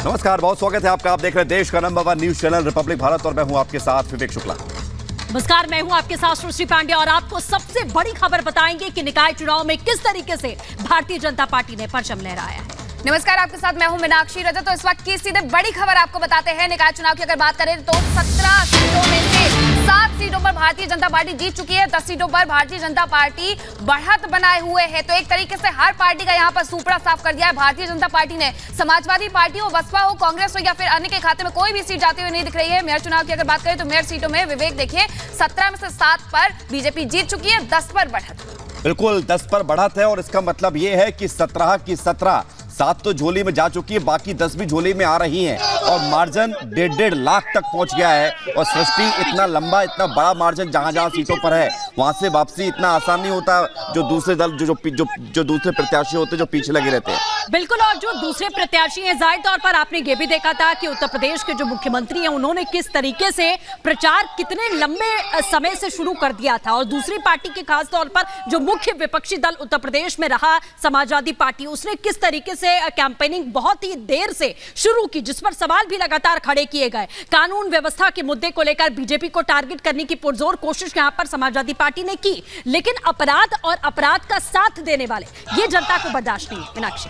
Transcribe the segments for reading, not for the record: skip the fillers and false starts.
नमस्कार, बहुत स्वागत है आपका। आप देख रहे हैं देश का number 1 news channel Republic Bharat और मैं हूं आपके साथ विवेक शुक्ला। नमस्कार, मैं हूं आपके साथ श्री पांड्या और आपको सबसे बड़ी खबर बताएंगे कि निकाय चुनाव में किस तरीके से भारतीय जनता पार्टी ने परचम लहराया है। नमस्कार, आपके साथ मैं हूं मीनाक्षी रजत। तो इस वक्त की सीधे बड़ी खबर आपको बताते हैं। निकाय चुनाव की अगर बात करें तो 17 सीटों में से 7 सीटों पर भारतीय जनता पार्टी जीत चुकी है। 10 सीटों पर भारतीय जनता पार्टी बढ़त बनाए हुए है। तो एक तरीके से हर पार्टी का यहां पर सुपड़ा साफ कर दिया है भारतीय जनता पार्टी ने। समाजवादी पार्टी हो, बसपा हो, कांग्रेस हो या फिर अन्य के खाते में कोई भी सीट जाती हुई नहीं दिख रही है। मेयर चुनाव की अगर बात करें तो मेयर सीटों में विवेक देखिए 17 में से 7 पर बीजेपी जीत चुकी है, 10 पर बढ़त। बिल्कुल 10 पर बढ़त है और इसका मतलब यह है कि 17 की 17 7 तो झोली में जा चुकी है, बाकी 10 भी झोली में आ रही हैं और मार्जिन 1.5 लाख तक पहुंच गया है। और सृष्टि इतना लंबा, इतना बड़ा मार्जिन जहां जहां सीटों पर है वहां से वापसी इतना आसान नहीं होता। जो दूसरे दल जो दूसरे प्रत्याशी होते जो पीछे लगे रहते हैं, बिल्कुल। और जो दूसरे प्रत्याशी हैं, जाहिर तौर पर आपने ये भी देखा था कि उत्तर प्रदेश के जो मुख्यमंत्री हैं उन्होंने किस तरीके से प्रचार कितने लंबे समय से शुरू कर दिया था। और दूसरी पार्टी के खास तौर पर जो मुख्य विपक्षी दल उत्तर प्रदेश में रहा समाजवादी पार्टी, उसने किस तरीके से कैंपेनिंग बहुत ही देर से शुरू की, जिस पर सवाल भी लगातार खड़े किए गए। कानून व्यवस्था के मुद्दे को लेकर बीजेपी को टारगेट करने की पुरजोर कोशिश यहां पर समाजवादी पार्टी ने की, लेकिन अपराध और अपराध का साथ देने वाले ये जनता को बर्दाश्त नहीं है। मीनाक्षी,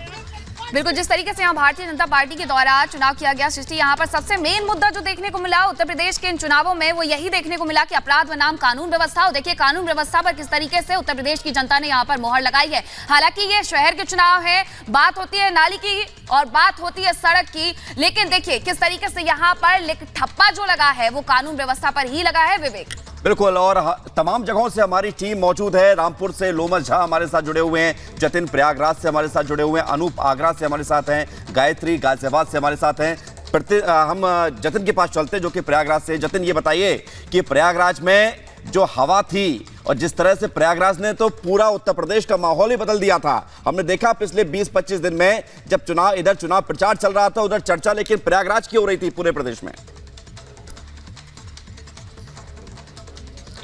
बिल्कुल जिस तरीके से यहाँ भारतीय जनता पार्टी के द्वारा चुनाव किया गया, सृष्टि यहाँ पर सबसे मेन मुद्दा जो देखने को मिला उत्तर प्रदेश के इन चुनावों में वो यही देखने को मिला कि अपराध बनाम कानून व्यवस्था। और देखिए कानून व्यवस्था पर किस तरीके से उत्तर प्रदेश की जनता ने यहाँ पर मोहर लगाई है। हालांकि ये शहर के चुनाव है, बात होती है नाली की और बात होती है सड़क की, लेकिन देखिए किस तरीके से यहाँ पर ठप्पा जो लगा है वो कानून व्यवस्था पर ही लगा है। विवेक, बिल्कुल। और तमाम जगहों से हमारी टीम मौजूद है। रामपुर से लोमस झा हमारे साथ जुड़े हुए हैं, जतिन प्रयागराज से हमारे साथ जुड़े हुए हैं, अनूप आगरा से हमारे साथ हैं, गायत्री गाजियाबाद से हमारे साथ हैं। हम जतिन के पास चलते जो कि प्रयागराज से। जतिन, ये बताइए कि प्रयागराज में जो हवा थी और जिस तरह से प्रयागराज ने तो पूरा उत्तर प्रदेश का माहौल ही बदल दिया था। हमने देखा पिछले 20-25 दिन में जब इधर चुनाव प्रचार चल रहा था, उधर चर्चा लेकिन प्रयागराज की हो रही थी पूरे प्रदेश में।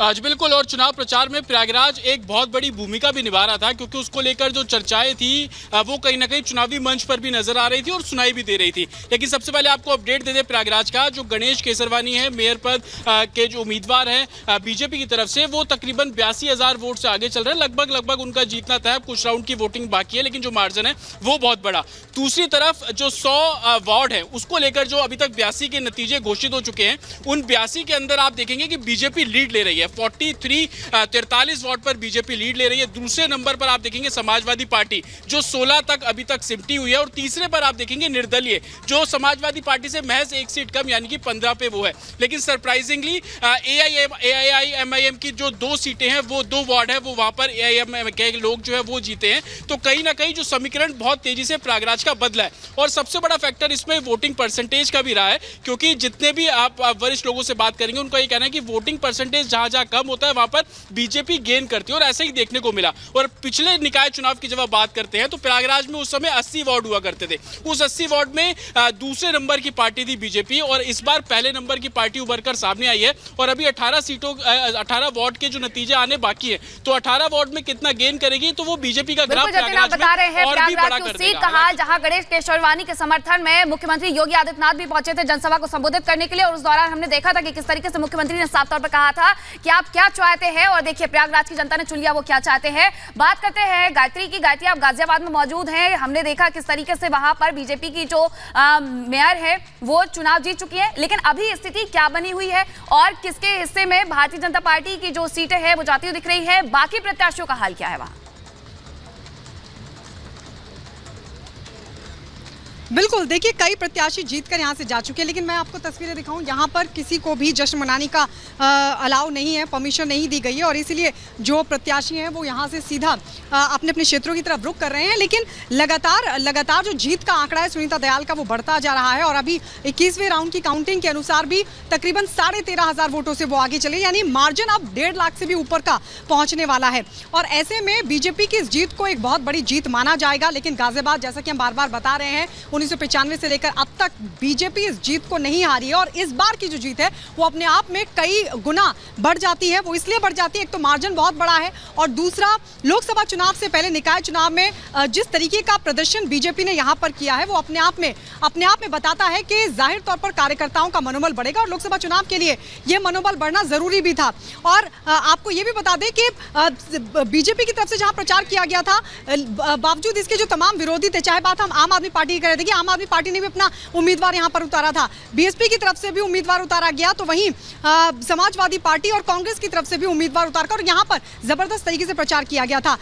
आज बिल्कुल, और चुनाव प्रचार में प्रयागराज एक बहुत बड़ी भूमिका भी निभा रहा था, क्योंकि उसको लेकर जो चर्चाएं थी वो कहीं ना कहीं चुनावी मंच पर भी नजर आ रही थी और सुनाई भी दे रही थी। लेकिन सबसे पहले आपको अपडेट दे दे प्रयागराज का। जो गणेश केसरवानी है, मेयर पद के जो उम्मीदवार हैं बीजेपी की तरफ से, वो तकरीबन 82,000 वोट से आगे चल रहे हैं। लगभग उनका जीतना तय है। कुछ राउंड की वोटिंग बाकी है, लेकिन जो मार्जिन है वो बहुत बड़ा। दूसरी तरफ जो 100 वार्ड है उसको लेकर जो अभी तक 82 के नतीजे घोषित हो चुके हैं, उन 82 के अंदर आप देखेंगे कि बीजेपी लीड ले रही है। 43 वार्ड पर बीजेपी लीड ले रही है। दूसरे नंबर पर आप देखेंगे समाजवादी पार्टी जो 16 तक अभी तक सिमटी हुई है। और तीसरे पर आप देखेंगे निर्दलीय जो समाजवादी पार्टी से महज 1 सीट कम यानी कि 15 पे वो है। लेकिन सरप्राइजिंगली AIIMIM की जो 2 सीटें हैं, वो 2 वार्ड है, वो वहां पर AIIMIM के लोग जो है वो जीते हैं। तो कहीं ना कहीं जो समीकरण बहुत तेजी से प्रयागराज का बदला है। और सबसे बड़ा फैक्टर इसमें वोटिंग परसेंटेज का भी रहा है, क्योंकि जितने भी आप वरिष्ठ लोगों से बात करेंगे उनका ये कहना है कि वोटिंग परसेंटेज जहां जहां कम होता है वहां पर बीजेपी गेन करती है, और ऐसा ही देखने को मिला। और पिछले निकाय चुनाव की जब आप बात करते हैं तो प्रयागराज में उस समय 80 वार्ड हुआ करते थे। उस 80 वार्ड में दूसरे नंबर की पार्टी थी बीजेपी, और इस बार पहले नंबर की पार्टी उभरकर सामने आई है। और अभी 18 वार्ड के जो नतीजे आने बाकी है, तो 18 वार्ड में कितना गेन करेगी, तो वो बीजेपी का ग्राफ प्रयागराज बता रहे हैं। और भी बड़ा कर सीट कहा जहां गणेश केसरवानी के समर्थन में मुख्यमंत्री योगी आदित्यनाथ भी पहुंचे थे जनसभा को संबोधित करने के लिए। और उस दौरान हमने देखा था कि किस तरीके से मुख्यमंत्री ने साफ तौर पर कहा था कि आप क्या चाहते हैं, और देखिए प्रयागराज की जनता ने चुन लिया वो क्या चाहते हैं। बात करते हैं गायत्री की। गायत्री, आप गाजियाबाद में मौजूद हैं। हमने देखा किस तरीके से वहां पर बीजेपी की जो मेयर है वो चुनाव जीत चुकी है, लेकिन अभी स्थिति क्या बनी हुई है और किसके हिस्से में भारतीय जनता पार्टी की जो सीटें हैं वो जाती हुई दिख रही है, बाकी प्रत्याशियों का हाल क्या है वहां? बिल्कुल, देखिए कई प्रत्याशी जीतकर यहाँ से जा चुके हैं, लेकिन मैं आपको तस्वीरें दिखाऊं, यहाँ पर किसी को भी जश्न मनाने का अलाउ नहीं है, परमिशन नहीं दी गई है। और इसीलिए जो प्रत्याशी हैं वो यहाँ से सीधा अपने अपने क्षेत्रों की तरफ रुख कर रहे हैं। लेकिन लगातार जो जीत का आंकड़ा है सुनीता दयाल का, वो बढ़ता जा रहा है। और अभी 21वें राउंड की काउंटिंग के अनुसार भी तकरीबन 13,500 वोटों से वो आगे चले, यानी मार्जिन अब 1.5 लाख से भी ऊपर का पहुँचने वाला है। और ऐसे में बीजेपी की इस जीत को एक बहुत बड़ी जीत माना जाएगा। लेकिन गाजियाबाद, जैसा कि हम बार बार बता रहे हैं, 1995 से लेकर अब तक बीजेपी इस जीत को नहीं हारी है। और इस बार की जो जीत है वो अपने आप में कई गुना बढ़ जाती है। वो इसलिए बढ़ जाती है, एक तो मार्जिन बहुत बड़ा है और दूसरा लोकसभा चुनाव से पहले निकाय चुनाव में जिस तरीके का प्रदर्शन बीजेपी ने यहाँ पर किया है वो अपने आप में बताता है कि जाहिर तौर पर कार्यकर्ताओं का मनोबल बढ़ेगा और लोकसभा चुनाव के लिए ये मनोबल बढ़ना जरूरी भी था। और आपको ये भी बता दें कि बीजेपी की तरफ से जहां प्रचार किया गया था, बावजूद इसके जो तमाम विरोधी थे, चाहे बात हम आम आदमी पार्टी की कर रहे थे कि आम आदमी पार्टी ने भी अपना उम्मीदवार यहां पर उतारा था, बीएसपी की तरफ से भी उम्मीदवार उतारा गया, तो वहीं समाजवादी पार्टी और कांग्रेस की तरफ से भी उम्मीदवार उतारकर और यहां पर जबरदस्त तरीके से प्रचार किया गया था।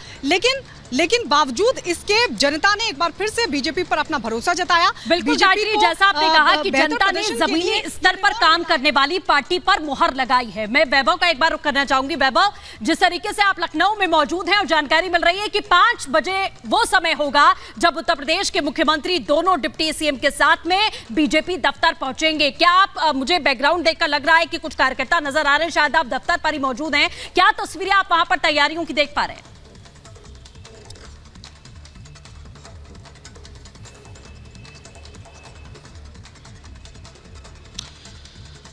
लेकिन बावजूद इसके जनता ने एक बार फिर से बीजेपी पर अपना भरोसा जताया। बिल्कुल गायत्री, जैसा आपने कहा कि जनता ने जमीनी स्तर पर काम करने वाली पार्टी पर मुहर लगाई है। मैं वैभव का एक बार रुख करना चाहूंगी। वैभव, जिस तरीके से आप लखनऊ में मौजूद हैं और जानकारी मिल रही है कि 5 बजे वो समय होगा जब उत्तर प्रदेश के मुख्यमंत्री दोनों डिप्टी सीएम के साथ में बीजेपी दफ्तर पहुंचेंगे। क्या आप मुझे बैकग्राउंड देखकर लग रहा है कि कुछ कार्यकर्ता नजर आ रहे हैं, शायद आप दफ्तर पर ही मौजूद हैं, क्या तस्वीरें आप वहां पर तैयारियों की देख पा रहे हैं?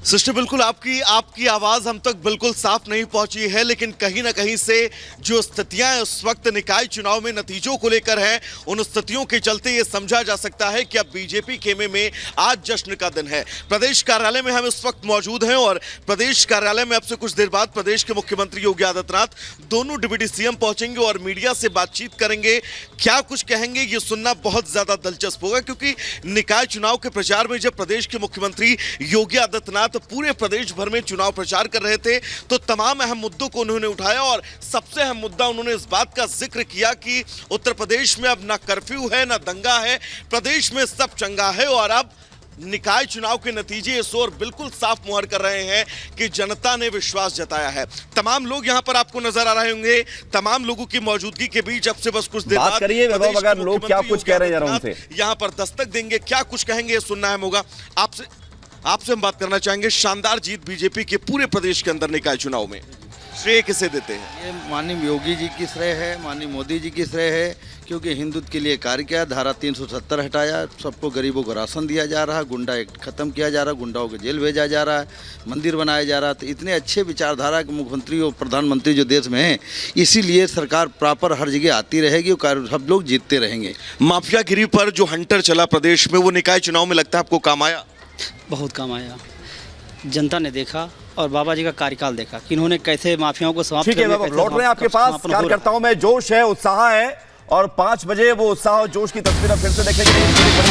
सृष्टि, बिल्कुल आपकी आवाज हम तक बिल्कुल साफ नहीं पहुंची है, लेकिन कहीं ना कहीं से जो स्थितियां इस वक्त निकाय चुनाव में नतीजों को लेकर हैं, उन स्थितियों के चलते ये समझा जा सकता है कि अब बीजेपी खेमे में आज जश्न का दिन है। प्रदेश कार्यालय में हम इस वक्त मौजूद हैं और प्रदेश कार्यालय में अब से कुछ देर बाद प्रदेश के मुख्यमंत्री योगी आदित्यनाथ दोनों डिप्टी सीएम पहुंचेंगे और मीडिया से बातचीत करेंगे। क्या कुछ कहेंगे ये सुनना बहुत ज्यादा दिलचस्प होगा, क्योंकि निकाय चुनाव के प्रचार में जब प्रदेश के मुख्यमंत्री योगी आदित्यनाथ पूरे प्रदेश भर में चुनाव प्रचार कर रहे थे तो तमाम अहम मुद्दों को उन्होंने उठाया और सबसे अहम मुद्दा उन्होंने इस बात का जिक्र किया कि उत्तर प्रदेश में अब ना कर्फ्यू है ना दंगा है, प्रदेश में सब चंगा है। और अब निकाय चुनाव के नतीजे इस ओर बिल्कुल साफ मुहर कर रहे हैं कि जनता ने विश्वास जताया है। तमाम लोग यहां पर आपको नजर आ रहे होंगे, तमाम लोगों की मौजूदगी के बीच अब से बस कुछ देर बाद करिए वैभव, अगर लोग क्या कुछ कह रहे हैं जरा उनसे यहां पर दस्तक देंगे, क्या कुछ कहेंगे सुनना है होगा। आपसे हम बात करना चाहेंगे। शानदार जीत बीजेपी के पूरे प्रदेश के अंदर निकाय चुनाव में, श्रेय किसे देते हैं? ये माननीय योगी जी की श्रेय है, माननीय मोदी जी की श्रेय है, क्योंकि हिंदुत्व के लिए कार्य किया, धारा 370 हटाया, सबको गरीबों को राशन दिया जा रहा है, गुंडा एक्ट खत्म किया जा रहा है, गुंडाओं को जेल भेजा जा रहा है, मंदिर बनाया जा रहा है। तो इतने अच्छे विचारधारा के मुख्यमंत्री और प्रधानमंत्री जो देश में हैं, इसीलिए सरकार प्रॉपर हर जगह आती रहेगी और सब लोग जीतते रहेंगे। माफियागिरी पर जो हंटर चला प्रदेश में, वो निकाय चुनाव में लगता है आपको काम आया? बहुत काम आया। जनता ने देखा और बाबा जी का कार्यकाल देखा कि इन्होंने कैसे माफियाओं को समाप्त ठीक है, लौट रहे हैं आपके पास। कार्यकर्ताओं में जोश है, उत्साह है और 5 बजे वो उत्साह और जोश की तस्वीर फिर से देखेंगे।